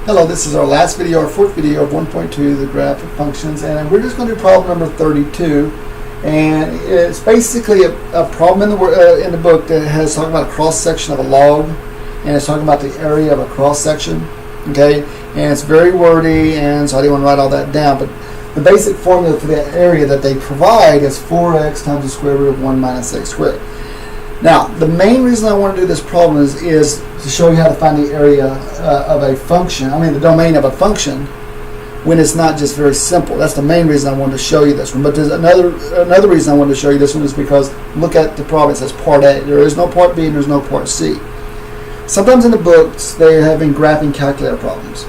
Hello, this is our last video, our fourth video of 1.2, the graph of functions, and we're just going to do problem number 32. And it's basically a problem in the book that has talking about a cross section of a log, and it's talking about the area of a cross section. Okay, and it's very wordy, and so I didn't want to write all that down. But the basic formula for that area that they provide is 4x times the square root of 1 minus x squared. Now, the main reason I want to do this problem is to show you how to find the area of a function, the domain of a function, when it's not just very simple. That's the main reason I wanted to show you this one. But there's another reason I wanted to show you this one is because look at the problem. It says part A. There is no part B and there's no part C. Sometimes in the books they're having graphing calculator problems,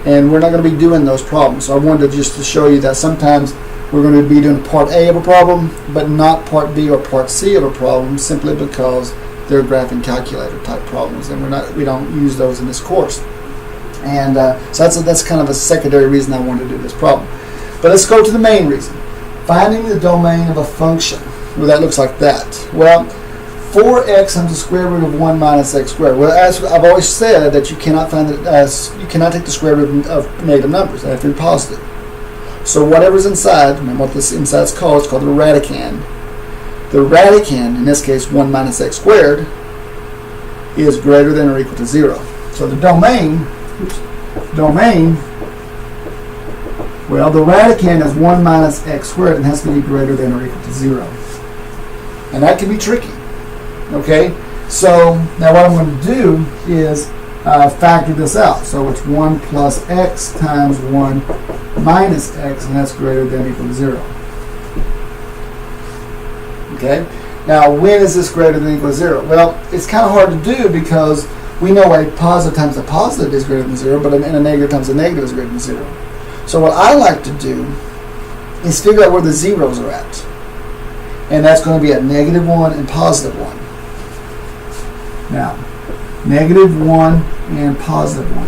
and we're not going to be doing those problems. So I wanted just to show you that sometimes we're going to be doing part A of a problem, but not part B or part C of a problem, simply because they're graphing calculator type problems, and we don't use those in this course. And so that's kind of a secondary reason I wanted to do this problem. But let's go to the main reason: finding the domain of a function. Well, that looks like that. Well, 4x times the square root of 1 minus x squared. Well, as I've always said, that you cannot find you cannot take the square root of negative numbers. They have to be positive. So whatever's inside, remember what this inside is called, it's called the radicand. The radicand, in this case 1 minus x squared, is greater than or equal to 0. So the domain, well, the radicand is 1 minus x squared and has to be greater than or equal to 0. And that can be tricky. Okay? So now what I'm going to do is factor this out. So it's 1 plus x times 1 minus x, and that's greater than or equal to 0. Okay? Now, when is this greater than or equal to 0? Well, it's kind of hard to do because we know a positive times a positive is greater than 0, but a negative times a negative is greater than 0. So what I like to do is figure out where the zeros are at. And that's going to be at negative 1 and positive 1. Now, negative 1 and positive 1.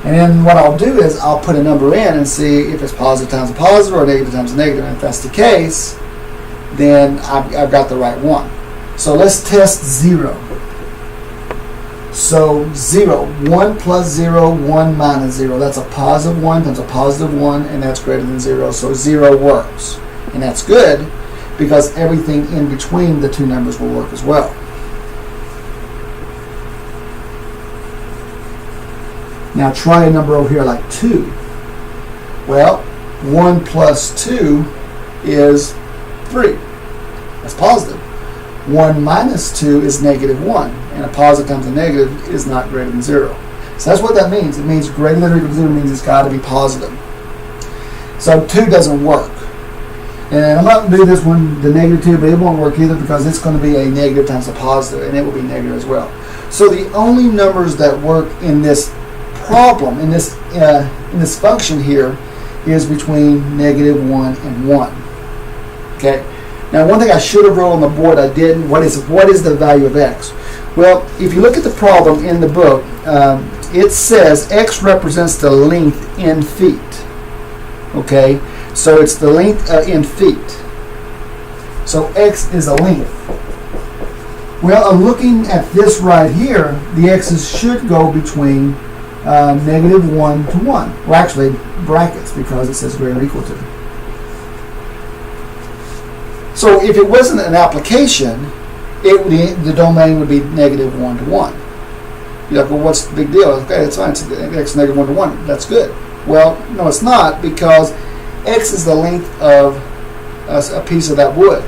And then what I'll do is I'll put a number in and see if it's positive times a positive or negative times a negative. And if that's the case, then I've got the right one. So let's test 0. So 0, 1 plus 0, 1 minus 0. That's a positive 1 times a positive 1, and that's greater than 0. So 0 works. And that's good because everything in between the two numbers will work as well. Now try a number over here like 2. Well, 1 plus 2 is 3. That's positive. 1 minus 2 is negative 1. And a positive times a negative is not greater than 0. So that's what that means. It means greater than or equal to 0 means it's got to be positive. So 2 doesn't work. And I'm not going to do this one, the negative 2, but it won't work either because it's going to be a negative times a positive, and it will be negative as well. So the only numbers that work in this problem, in this function here, is between negative 1 and 1. Okay. Now, one thing I should have wrote on the board I didn't. What is the value of x? Well, if you look at the problem in the book, it says x represents the length in feet. Okay, so it's the length in feet. So x is a length. Well, I'm looking at this right here. The x's should go between negative 1 to 1. Well, actually, brackets because it says greater or equal to. So if it wasn't an application, the domain would be negative 1 to 1. You're like, well, what's the big deal? Okay, that's fine. It's x negative 1 to 1. That's good. Well, no, it's not, because x is the length of a piece of that wood.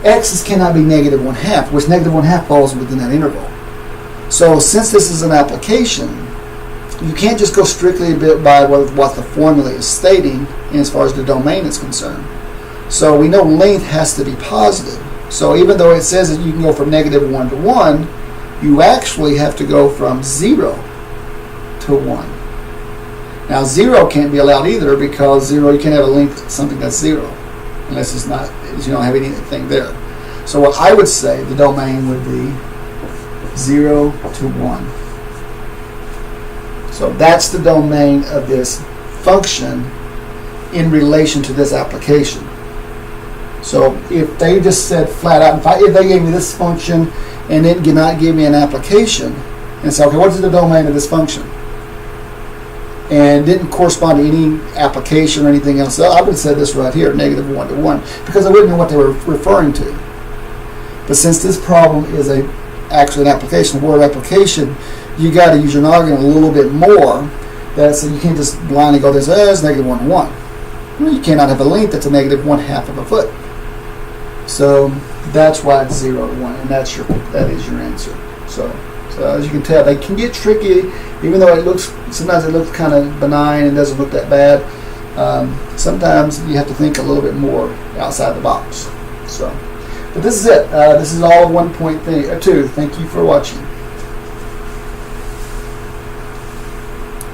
X's cannot be negative 1/2, which negative 1/2 falls within that interval. So since this is an application, you can't just go strictly by what the formula is stating as far as the domain is concerned. So we know length has to be positive. So even though it says that you can go from negative 1 to 1, you actually have to go from 0 to 1. Now 0 can't be allowed either because 0, you can't have a length something that's 0 unless it's not, you don't have anything there. So what I would say the domain would be 0 to 1. So that's the domain of this function in relation to this application. So if they just said flat out, if they gave me this function and it did not give me an application, and say, okay, what is the domain of this function? and didn't correspond to any application or anything else, I would have said this right here, negative 1 to 1, because I wouldn't know what they were referring to. But since this problem is actually an application, word application, you got to use your noggin a little bit more. So you can't just blindly go this, it's negative 1 to 1. Well, you cannot have a length that's a negative 1/2 of a foot. So that's why it's 0 to 1, and that is your answer. So as you can tell, they can get tricky, even though sometimes it looks kind of benign and doesn't look that bad. Sometimes you have to think a little bit more outside the box. But this is it. This is all of 1.2. Thank you for watching.